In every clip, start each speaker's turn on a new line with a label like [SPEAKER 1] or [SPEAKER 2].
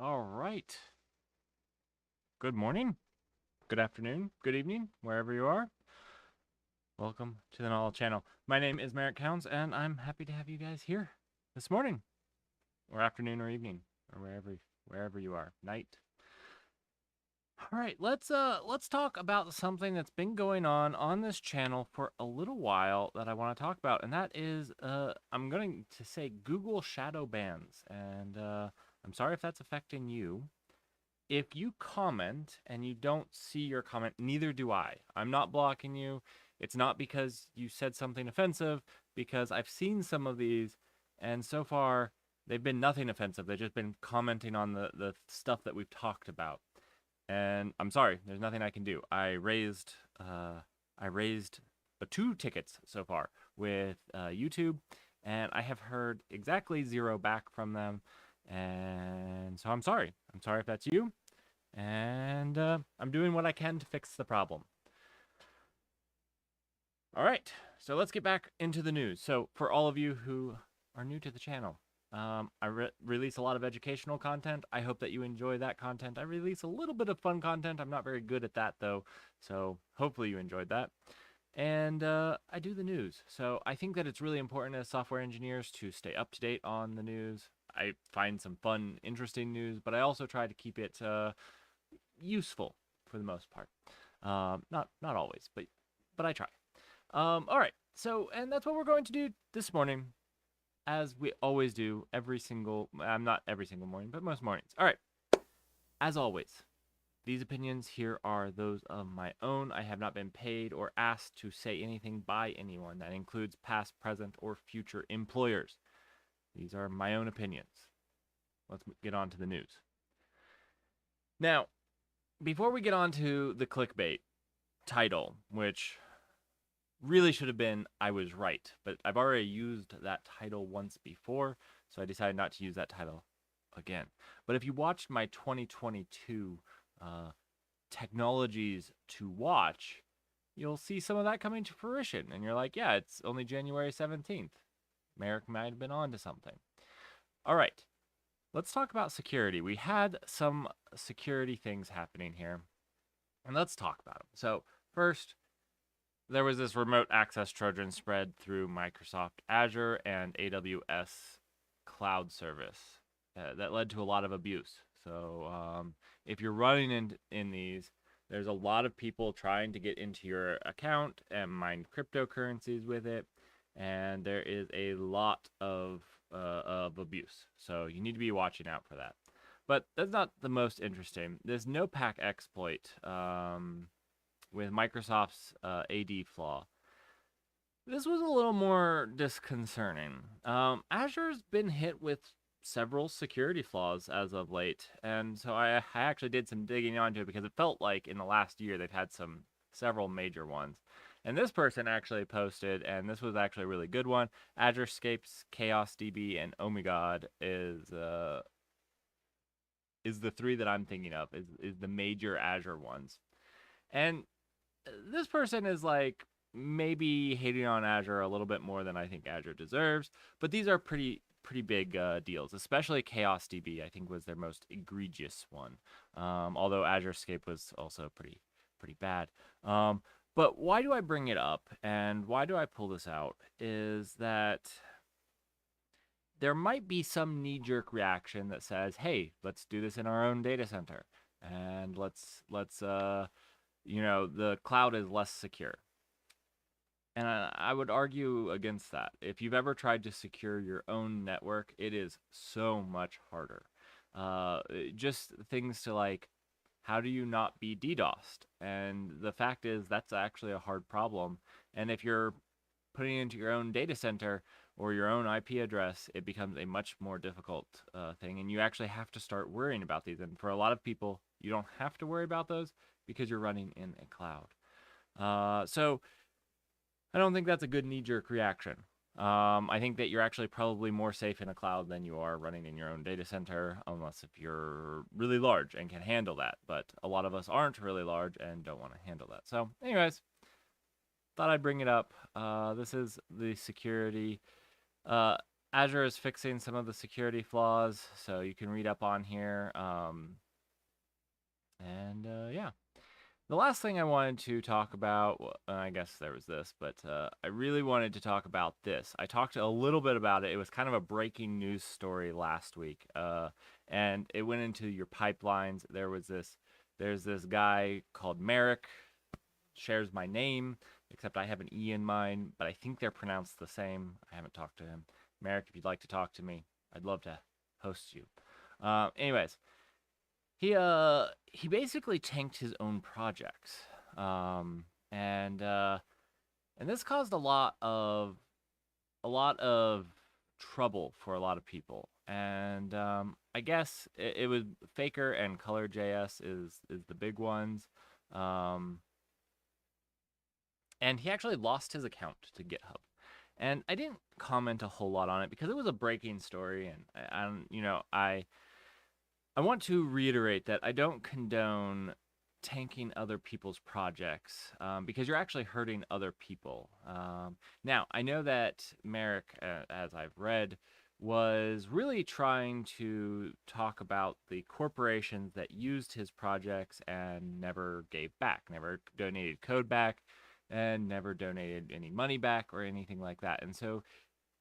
[SPEAKER 1] All right. Good morning, good afternoon, good evening, wherever you are. Welcome to the Knowledge Channel. My name is Merrick Counts, and I'm happy to have you guys here this morning, or afternoon, or evening, or wherever you are. Night. All right, let's talk about something that's been going on this channel for a little while that I want to talk about, and that is I'm going to say Google shadow bans, and I'm sorry if that's affecting you. If you comment and you don't see your comment, neither do I. I'm not blocking you. It's not because you said something offensive, because I've seen some of these, and so far they've been nothing offensive. They've just been commenting on the stuff that we've talked about. And I'm sorry, there's nothing I can do. I raised 2 tickets so far with YouTube, and I have heard exactly 0 back from them. And so I'm sorry. I'm sorry if that's you. And I'm doing what I can to fix the problem. All right, so let's get back into the news. So for all of you who are new to the channel, I release a lot of educational content. I hope that you enjoy that content. I release a little bit of fun content. I'm not very good at that, though, so hopefully you enjoyed that. And I do the news. So I think that it's really important as software engineers to stay up to date on the news. I find some fun, interesting news, but I also try to keep it useful for the most part. Not always, but I try. All right. So, and that's what we're going to do this morning, as we always do every single. Not every single morning, but most mornings. All right. As always, these opinions here are those of my own. I have not been paid or asked to say anything by anyone. That includes past, present, or future employers. These are my own opinions. Let's get on to the news. Now, before we get on to the clickbait title, which really should have been I was right, but I've already used that title once before, so I decided not to use that title again. But if you watched my 2022 technologies to watch, you'll see some of that coming to fruition, and you're like, yeah, it's only January 17th. Merrick might have been on to something. All right, let's talk about security. We had some security things happening here, and let's talk about them. So first, there was this remote access Trojan spread through Microsoft Azure and AWS cloud service that led to a lot of abuse. So if you're running in these, there's a lot of people trying to get into your account and mine cryptocurrencies with it, and there is a lot of abuse. So you need to be watching out for that. But that's not the most interesting. This NoPack exploit with Microsoft's AD flaw. This was a little more disconcerting. Azure's been hit with several security flaws as of late, and so I actually did some digging onto it because it felt like in the last year they've had several major ones. And this person actually posted, and this was actually a really good one. Azure Scapes, Chaos DB, and Omigod is the 3 that I'm thinking of, is the major Azure ones. And this person is like maybe hating on Azure a little bit more than I think Azure deserves, but these are pretty big deals, especially Chaos DB, I think was their most egregious one. Although Azure Scape was also pretty bad. But why do I bring it up and why do I pull this out is that there might be some knee-jerk reaction that says, hey, let's do this in our own data center, and let's the cloud is less secure. And I would argue against that. If you've ever tried to secure your own network, it is so much harder. Just things to like, how do you not be DDoSed? And the fact is, that's actually a hard problem. And if you're putting it into your own data center or your own IP address, it becomes a much more difficult thing. And you actually have to start worrying about these. And for a lot of people, you don't have to worry about those because you're running in a cloud. So I don't think that's a good knee-jerk reaction. I think that you're actually probably more safe in a cloud than you are running in your own data center, unless if you're really large and can handle that. But a lot of us aren't really large and don't want to handle that. So anyways, thought I'd bring it up. This is the security. Azure is fixing some of the security flaws, so you can read up on here. Yeah. The last thing I wanted to talk about, well, I guess there was this, but I really wanted to talk about this. I talked a little bit about it. It was kind of a breaking news story last week, and it went into your pipelines. There's this guy called Merrick, shares my name, except I have an E in mine, but I think they're pronounced the same. I haven't talked to him. Merrick, if you'd like to talk to me, I'd love to host you. Anyways, he basically tanked his own projects, um, and uh, and this caused a lot of trouble for a lot of people. And I guess it was Faker and Color.js is the big ones. Um, and he actually lost his account to GitHub. And I didn't comment a whole lot on it because it was a breaking story, and I want to reiterate that I don't condone tanking other people's projects because you're actually hurting other people. Now, I know that Merrick, as I've read, was really trying to talk about the corporations that used his projects and never gave back, never donated code back, and never donated any money back or anything like that. And so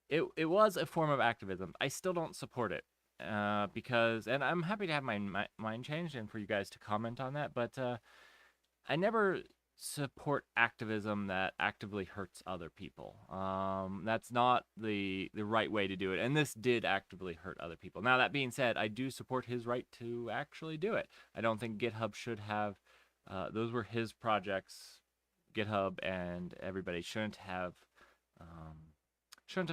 [SPEAKER 1] it was a form of activism. I still don't support it because, and I'm happy to have my mind changed and for you guys to comment on that, but I never support activism that actively hurts other people. That's not the right way to do it, and this did actively hurt other people. Now, that being said, I do support his right to actually do it. I don't think GitHub should have, those were his projects. GitHub and everybody shouldn't have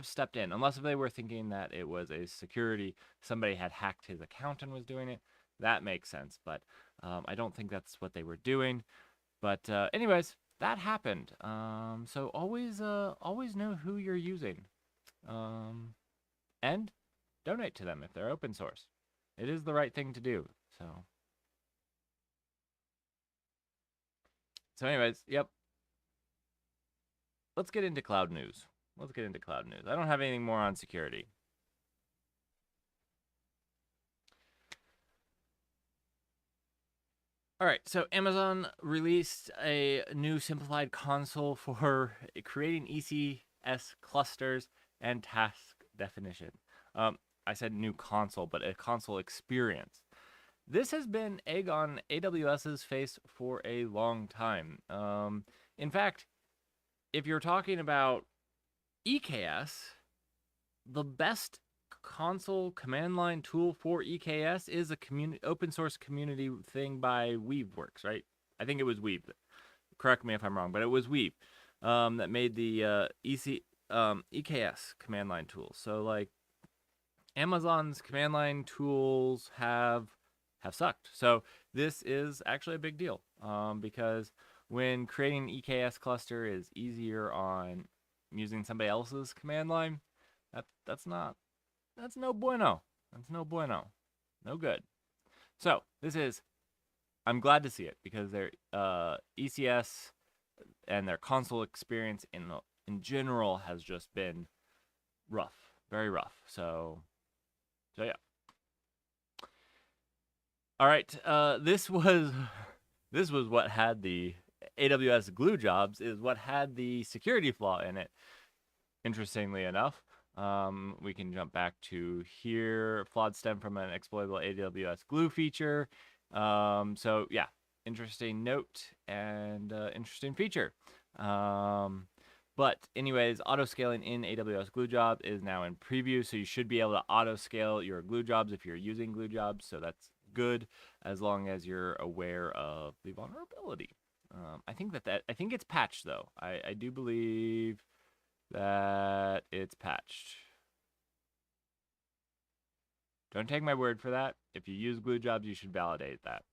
[SPEAKER 1] stepped in unless if they were thinking that it was a security, somebody had hacked his account and was doing it. That makes sense, but I don't think that's what they were doing. But anyways, that happened. So always know who you're using, and donate to them if they're open source. It is the right thing to do. So anyways, yep. Let's get into cloud news. I don't have anything more on security. All right, so Amazon released a new simplified console for creating ECS clusters and task definition. I said new console, but a console experience. This has been egg on AWS's face for a long time. In fact, if you're talking about EKS, the best console command line tool for EKS is a open source community thing by Weaveworks, right? I think it was Weave. Correct me if I'm wrong, but it was Weave that made the EKS command line tool. So like Amazon's command line tools have sucked. So this is actually a big deal because when creating an EKS cluster is easier on using somebody else's command line, that's no bueno. That's no bueno. No good. So I'm glad to see it because their ECS and their console experience in general has just been rough, very rough. So yeah. All right, this was what had the AWS glue jobs, is what had the security flaw in it. Interestingly enough, we can jump back to here. Flawed stem from an exploitable AWS glue feature. So yeah, interesting note and interesting feature. But anyways, auto scaling in AWS glue job is now in preview, so you should be able to auto scale your glue jobs if you're using glue jobs. So that's good as long as you're aware of the vulnerability. I think it's patched though. I do believe that it's patched. Don't take my word for that. If you use glue jobs, you should validate that.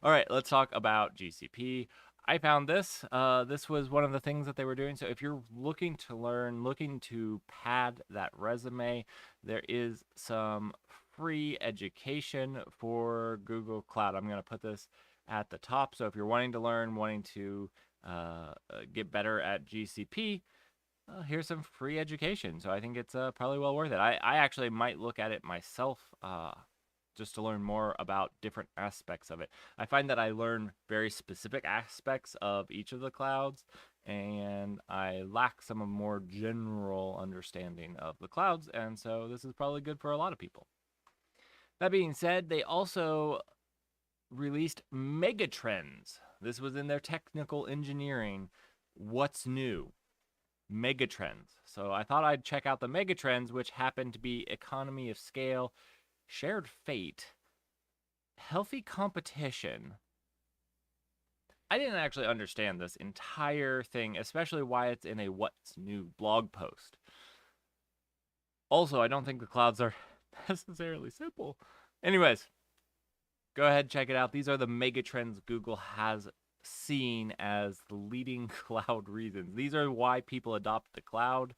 [SPEAKER 1] All right, let's talk about GCP. I found this. This was one of the things that they were doing. So if you're looking to learn, looking to pad that resume, there is some free education for Google Cloud. I'm going to put this at the top. So if you're wanting to learn, wanting to get better at GCP, here's some free education. So I think it's probably well worth it. I actually might look at it myself just to learn more about different aspects of it. I find that I learn very specific aspects of each of the clouds, and I lack some of more general understanding of the clouds, and so this is probably good for a lot of people. That being said, they also released megatrends. This was in their technical engineering. What's new? Megatrends. So I thought I'd check out the megatrends, which happen to be economy of scale, shared fate, healthy competition. I didn't actually understand this entire thing, especially why it's in a what's new blog post. Also, I don't think the clouds are necessarily simple. Anyways, go ahead, check it out. These are the megatrends Google has seen as the leading cloud reasons. These are why people adopt the cloud.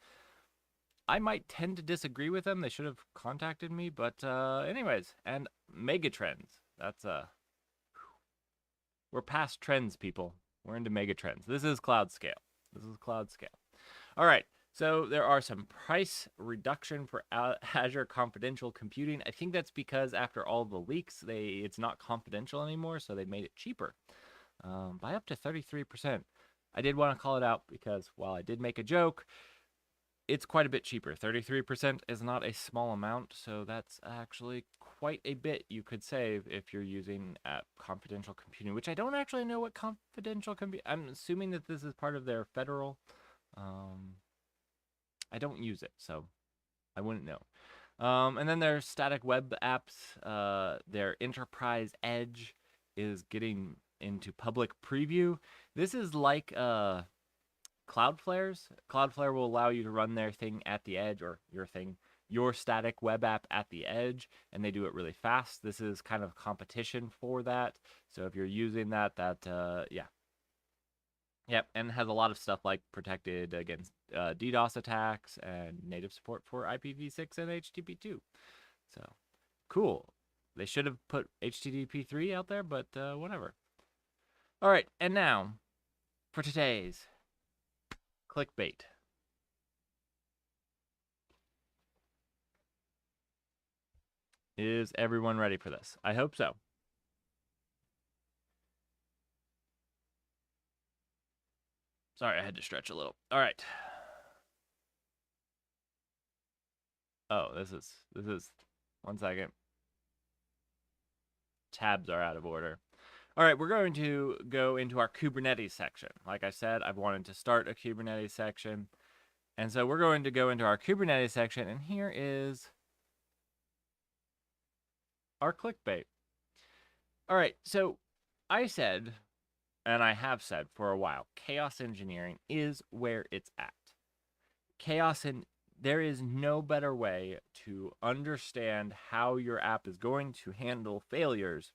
[SPEAKER 1] I might tend to disagree with them. They should have contacted me, but anyways, and megatrends. That's we're past trends, people. We're into megatrends. This is cloud scale. This is cloud scale. All right. So there are some price reduction for Azure confidential computing. I think that's because after all the leaks, it's not confidential anymore, so they made it cheaper by up to 33%. I did want to call it out because while I did make a joke, it's quite a bit cheaper. 33% is not a small amount, so that's actually quite a bit you could save if you're using confidential computing, which I don't actually know what confidential computing. I'm assuming that this is part of their federal. I don't use it, so I wouldn't know. And then their static web apps, their Enterprise Edge is getting into public preview. This is like Cloudflare's. Cloudflare will allow you to run their thing at the edge, or your static web app at the edge, and they do it really fast. This is kind of competition for that. So if you're using that, yeah. Yep, and has a lot of stuff like protected against DDoS attacks and native support for IPv6 and HTTP2. So, cool. They should have put HTTP3 out there, but whatever. All right, and now for today's clickbait. Is everyone ready for this? I hope so. Sorry, I had to stretch a little. All right. Oh, this is 1 second. Tabs are out of order. All right, we're going to go into our Kubernetes section. Like I said, I've wanted to start a Kubernetes section. And so we're going to go into our Kubernetes section, and here is our clickbait. All right, so I said, and I have said for a while, chaos engineering is where it's at. There is no better way to understand how your app is going to handle failures.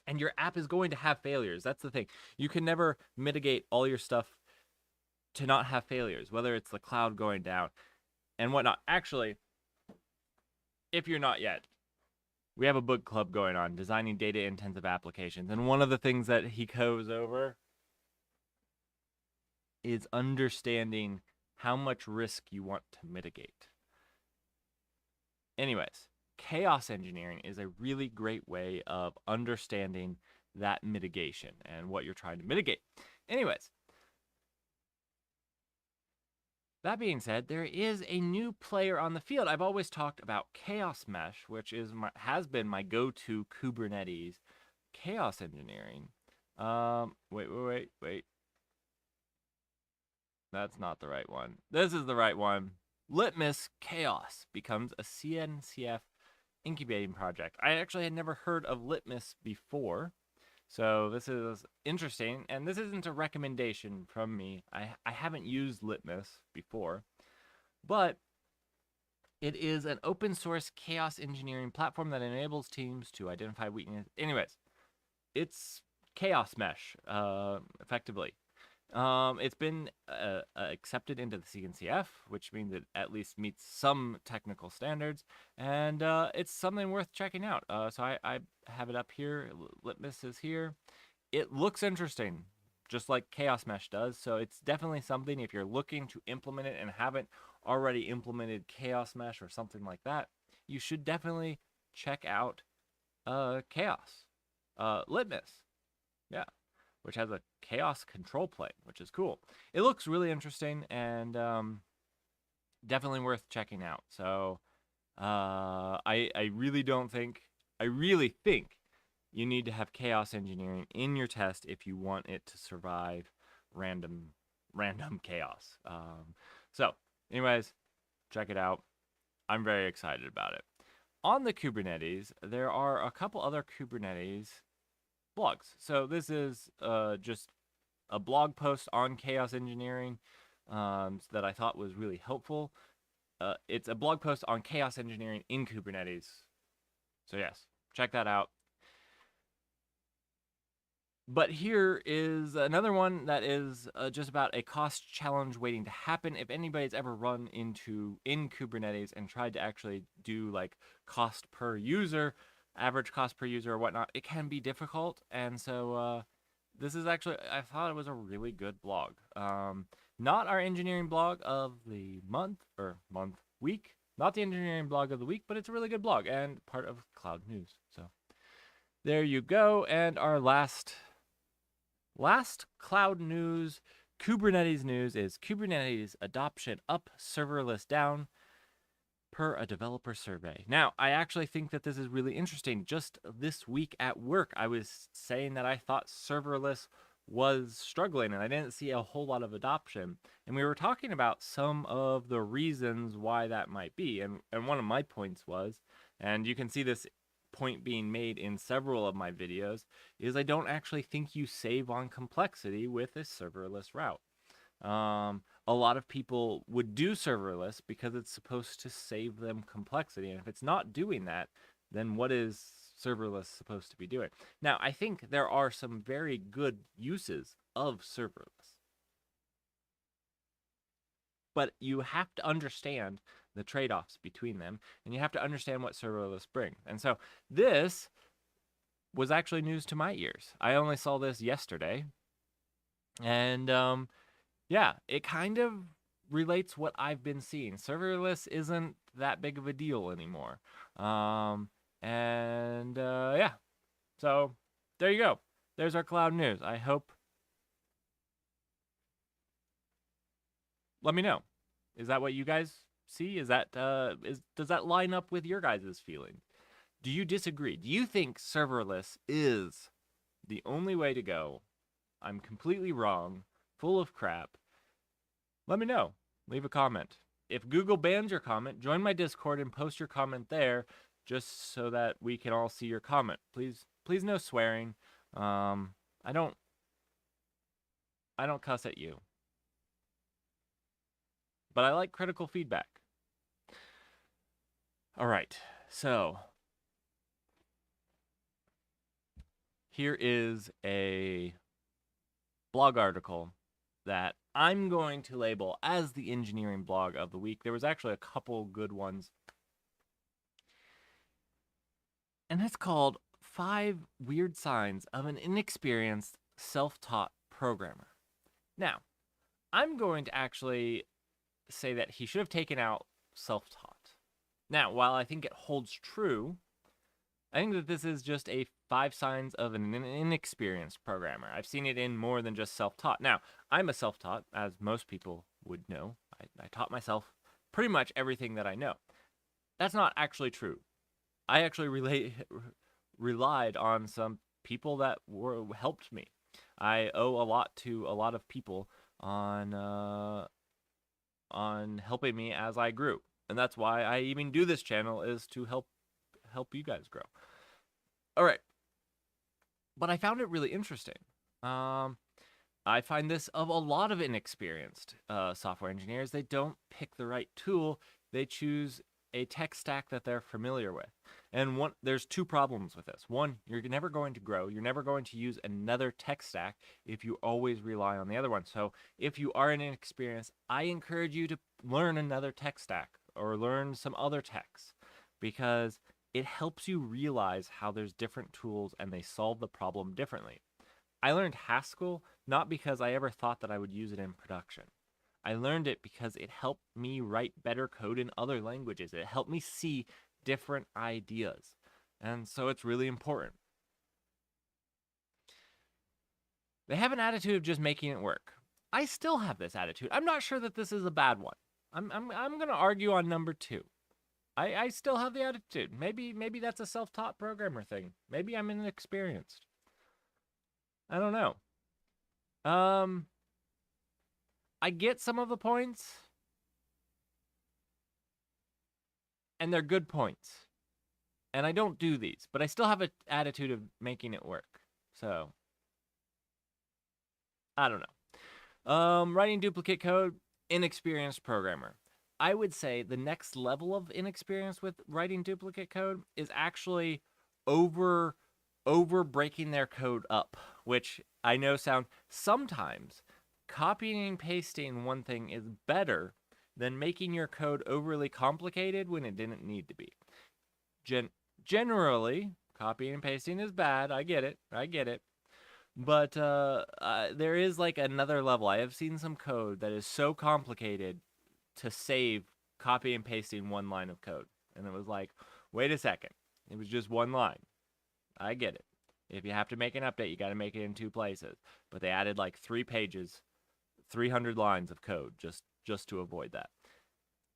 [SPEAKER 1] And your app is going to have failures. That's the thing. You can never mitigate all your stuff to not have failures, whether it's the cloud going down and whatnot. Actually, if you're not yet, we have a book club going on, Designing Data-Intensive Applications. And one of the things that he goes over is understanding how much risk you want to mitigate. Anyways, chaos engineering is a really great way of understanding that mitigation and what you're trying to mitigate. Anyways, that being said, there is a new player on the field. I've always talked about Chaos Mesh, which has been my go-to Kubernetes chaos engineering. Wait. That's not the right one. This is the right one. Litmus Chaos becomes a CNCF incubating project. I actually had never heard of Litmus before, so this is interesting, and this isn't a recommendation from me. I haven't used Litmus before, but it is an open source chaos engineering platform that enables teams to identify weaknesses. Anyways, it's Chaos Mesh, effectively. It's been accepted into the CNCF, which means it at least meets some technical standards, and it's something worth checking out. So I have it up here. Litmus is here. It looks interesting. just like Chaos Mesh does. So it's definitely something, if you're looking to implement it and haven't already implemented Chaos Mesh or something like that, you should definitely check out Chaos. Litmus, yeah, which has a chaos control plane, which is cool. It looks really interesting and definitely worth checking out. So I really think you need to have chaos engineering in your test if you want it to survive random chaos. So anyways, check it out. I'm very excited about it. On the Kubernetes, there are a couple other Kubernetes blogs. So this is just a blog post on chaos engineering that I thought was really helpful. It's a blog post on chaos engineering in Kubernetes. So yes, check that out. But here is another one that is just about a cost challenge waiting to happen. If anybody's ever run in Kubernetes and tried to actually do like cost per user, average cost per user or whatnot, it can be difficult. And so this is actually, I thought it was a really good blog. Not our engineering blog of the week. Not the engineering blog of the week, but it's a really good blog and part of Cloud News. So there you go. And our last Cloud News, Kubernetes news is Kubernetes adoption up, serverless down, per a developer survey. Now, I actually think that this is really interesting. Just this week at work, I was saying that I thought serverless was struggling and I didn't see a whole lot of adoption. And we were talking about some of the reasons why that might be. And one of my points was, and you can see this point being made in several of my videos, is I don't actually think you save on complexity with a serverless route. A lot of people would do serverless because it's supposed to save them complexity. And if it's not doing that, then what is serverless supposed to be doing? Now, I think there are some very good uses of serverless. But you have to understand the trade-offs between them, and you have to understand what serverless brings. And so this was actually news to my ears. I only saw this yesterday. And yeah, it kind of relates what I've been seeing. Serverless isn't that big of a deal anymore. Yeah, so there you go. There's our cloud news. I hope. Let me know. Is that what you guys see? Does that line up with your guys' feeling? Do you disagree? Do you think serverless is the only way to go? I'm completely wrong, full of crap. Let me know. Leave a comment. If Google bans your comment, join my Discord and post your comment there, just so that we can all see your comment. Please no swearing. I don't cuss at you. But I like critical feedback. All right, so here is a blog article that I'm going to label as the engineering blog of the week. There was actually a couple good ones. And it's called 5 Weird Signs of an Inexperienced Self-Taught Programmer. Now, I'm going to actually say that he should have taken out self-taught. Now, while I think it holds true, I think that this is just a 5 signs of an inexperienced programmer. I've seen it in more than just self-taught. Now, I'm a self-taught, as most people would know. I taught myself pretty much everything that I know. That's not actually true. I actually relied on some people that helped me. I owe a lot to a lot of people on helping me as I grew. And that's why I even do this channel, is to help you guys grow. All right. But I found it really interesting. I find this of a lot of inexperienced software engineers. They don't pick the right tool. They choose a tech stack that they're familiar with. And there's 2 problems with this. One, you're never going to grow. You're never going to use another tech stack if you always rely on the other one. So if you are inexperienced, I encourage you to learn another tech stack or learn some other techs, because it helps you realize how there's different tools and they solve the problem differently. I learned Haskell not because I ever thought that I would use it in production. I learned it because it helped me write better code in other languages. It helped me see different ideas. And so it's really important. They have an attitude of just making it work. I still have this attitude. I'm not sure that this is a bad one. I'm going to argue on number 2. I still have the attitude. Maybe that's a self-taught programmer thing. Maybe I'm inexperienced. I don't know. I get some of the points, and they're good points. And I don't do these, but I still have an attitude of making it work. So, I don't know. Writing duplicate code, inexperienced programmer. I would say the next level of inexperience with writing duplicate code is actually over breaking their code up, which I know sound sometimes copying and pasting one thing is better than making your code overly complicated when it didn't need to be. Generally, copying and pasting is bad. I get it. But there is like another level. I have seen some code that is so complicated to save copy and pasting one line of code. And it was like, wait a second. It was just one line. I get it. If you have to make an update, you got to make it in 2 places. But they added like 3 pages, 300 lines of code just to avoid that.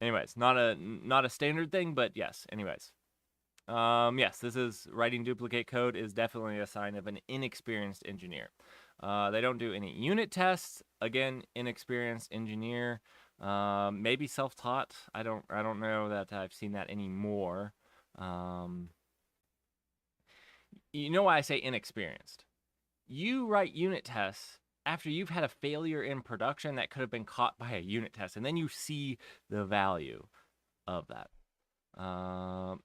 [SPEAKER 1] Anyways, not a standard thing, but yes. Anyways. Yes, this is writing duplicate code is definitely a sign of an inexperienced engineer. They don't do any unit tests. Again, inexperienced engineer. Maybe self-taught. I don't know that I've seen that anymore. You know why I say inexperienced? You write unit tests after you've had a failure in production that could have been caught by a unit test, and then you see the value of that.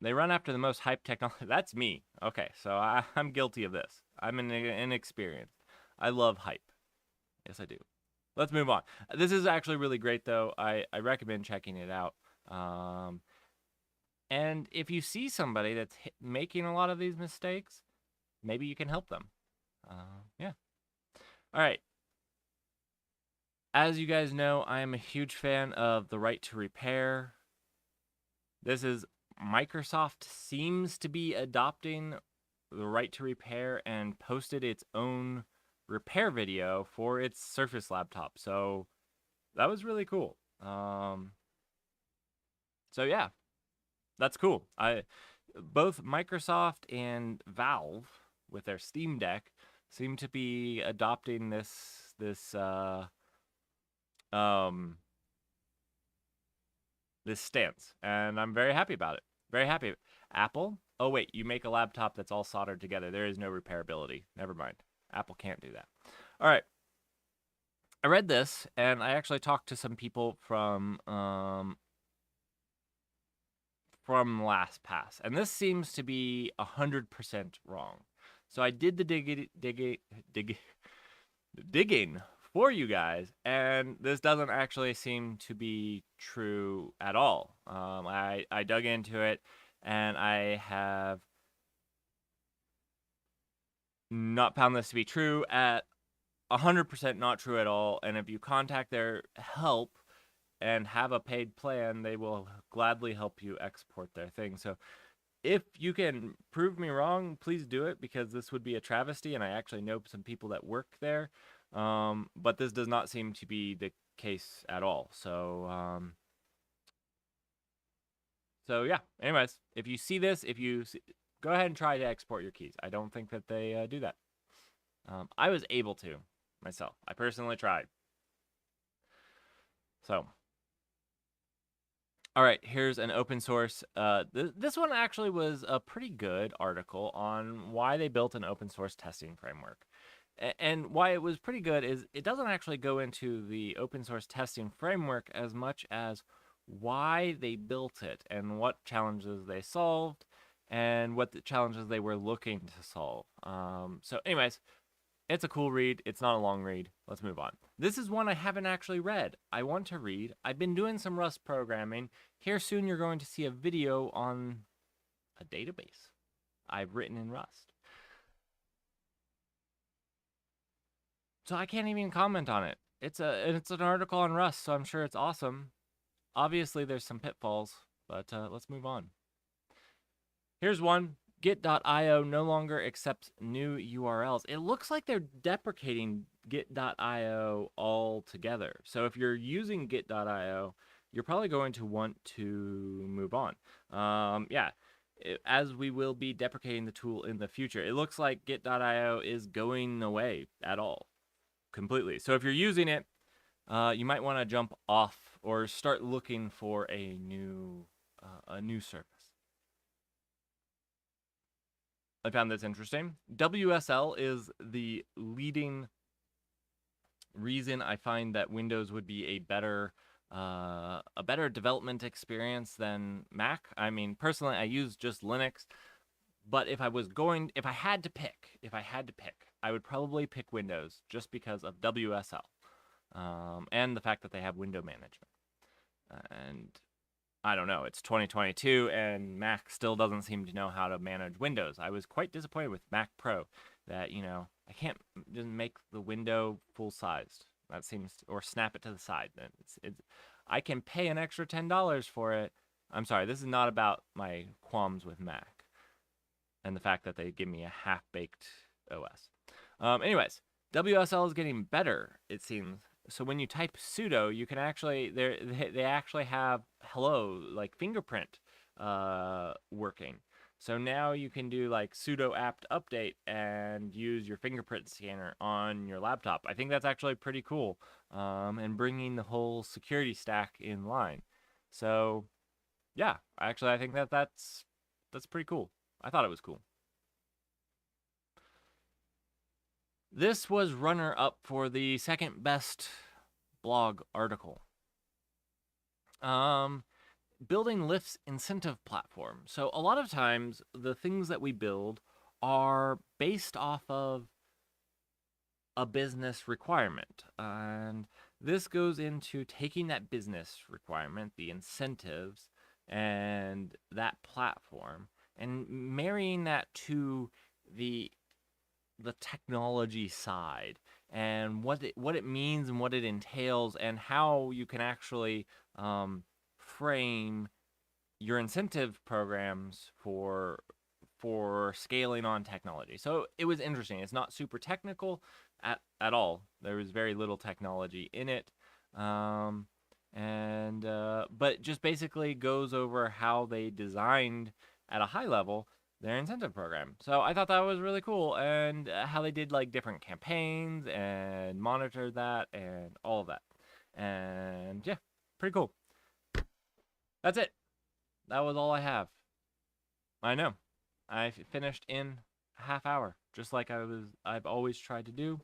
[SPEAKER 1] They run after the most hyped technology. That's me. Okay, so I'm guilty of this. I'm inexperienced. I love hype. Yes, I do. Let's move on. This is actually really great, though. I recommend checking it out. And if you see somebody that's making a lot of these mistakes, maybe you can help them. Yeah. All right. As you guys know, I am a huge fan of the right to repair. This is Microsoft seems to be adopting the right to repair and posted its own repair video for its Surface laptop. So that was really cool. So yeah, that's cool. Both Microsoft and Valve with their Steam Deck seem to be adopting this stance, and I'm very happy about it. Very happy. Apple? Oh wait, you make a laptop that's all soldered together. There is no repairability. Never mind. Apple can't do that. All right. I read this, and I actually talked to some people from LastPass, and this seems to be 100% wrong. So I did the digging for you guys, and this doesn't actually seem to be true at all. I dug into it, and I have not found this to be true at 100% not true at all. And if you contact their help and have a paid plan, they will gladly help you export their thing. So if you can prove me wrong, please do it, because this would be a travesty, and I actually know some people that work there. But this does not seem to be the case at all. So yeah. Anyways, if you see this, go ahead and try to export your keys. I don't think that they do that. I was able to myself. I personally tried. So, all right, here's an open source. This one actually was a pretty good article on why they built an open source testing framework. And why it was pretty good is it doesn't actually go into the open source testing framework as much as why they built it and what challenges they solved and what the challenges they were looking to solve. So anyways, it's a cool read. It's not a long read. Let's move on. This is one I haven't actually read. I want to read. I've been doing some Rust programming. Here soon you're going to see a video on a database I've written in Rust. So I can't even comment on it. It's an article on Rust, so I'm sure it's awesome. Obviously, there's some pitfalls, but let's move on. Here's one. Git.io no longer accepts new URLs. It looks like they're deprecating Git.io altogether. So if you're using Git.io, you're probably going to want to move on. As we will be deprecating the tool in the future. It looks like Git.io is going away at all, completely. So if you're using it, you might want to jump off or start looking for a new service. I found this interesting. WSL is the leading reason I find that Windows would be a better development experience than Mac. I mean, personally, I use just Linux, but if I had to pick, I would probably pick Windows just because of WSL and the fact that they have window management. And I don't know, it's 2022 and Mac still doesn't seem to know how to manage Windows. I was quite disappointed with Mac Pro that, I can't just make the window full sized. That seems, or snap it to the side. I can pay an extra $10 for it. I'm sorry, this is not about my qualms with Mac and the fact that they give me a half-baked OS. Anyways, WSL is getting better, it seems. So when you type sudo, you can actually they actually have hello, like fingerprint working. So now you can do like sudo apt update and use your fingerprint scanner on your laptop. I think that's actually pretty cool, and bringing the whole security stack in line. So yeah, actually I think that's pretty cool. I thought it was cool. This was runner-up for the second best blog article. Building Lyft's incentive platform. So a lot of times, the things that we build are based off of a business requirement. And this goes into taking that business requirement, the incentives, and that platform, and marrying that to the technology side and what it means and what it entails and how you can actually frame your incentive programs for scaling on technology. So it was interesting. It's not super technical at all. There was very little technology in it, but just basically goes over how they designed at a high level their incentive program. So I thought that was really cool, and how they did like different campaigns and monitored that and all of that. And yeah, pretty cool. That's it. That was all I have. I know. I finished in a half hour, just like I've always tried to do.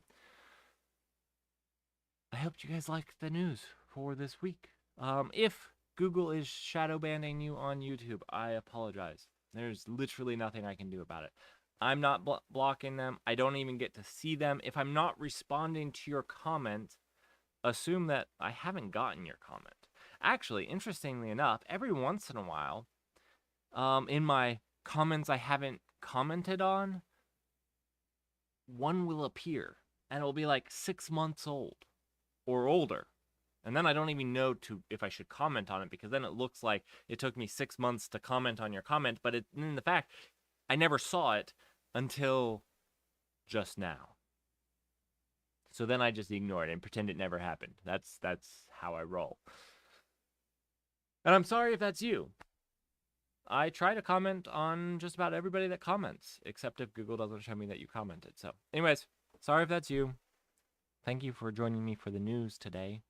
[SPEAKER 1] I hope you guys liked the news for this week. If Google is shadow banning you on YouTube, I apologize. There's literally nothing I can do about it. I'm not blocking them. I don't even get to see them. If I'm not responding to your comment, assume that I haven't gotten your comment. Actually, interestingly enough, every once in a while, in my comments I haven't commented on, one will appear, and it'll be like 6 months old or older. And then I don't even know if I should comment on it, because then it looks like it took me 6 months to comment on your comment, but in the fact, I never saw it until just now. So then I just ignore it and pretend it never happened. That's how I roll. And I'm sorry if that's you. I try to comment on just about everybody that comments, except if Google doesn't show me that you commented. So anyways, sorry if that's you. Thank you for joining me for the news today.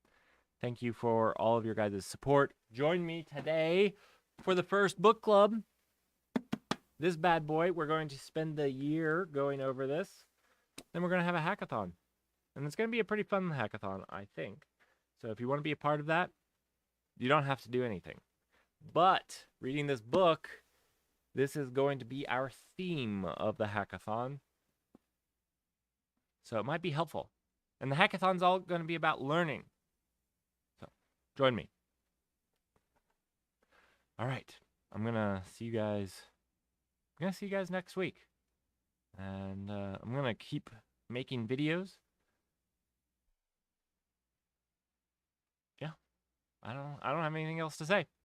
[SPEAKER 1] Thank you for all of your guys' support. Join me today for the first book club. This bad boy, we're going to spend the year going over this. Then we're going to have a hackathon. And it's going to be a pretty fun hackathon, I think. So if you want to be a part of that, you don't have to do anything. But reading this book, this is going to be our theme of the hackathon. So it might be helpful. And the hackathon's all going to be about learning. So join me. All right. I'm going to see you guys. I'm going to see you guys next week. And I'm going to keep making videos. I don't have anything else to say.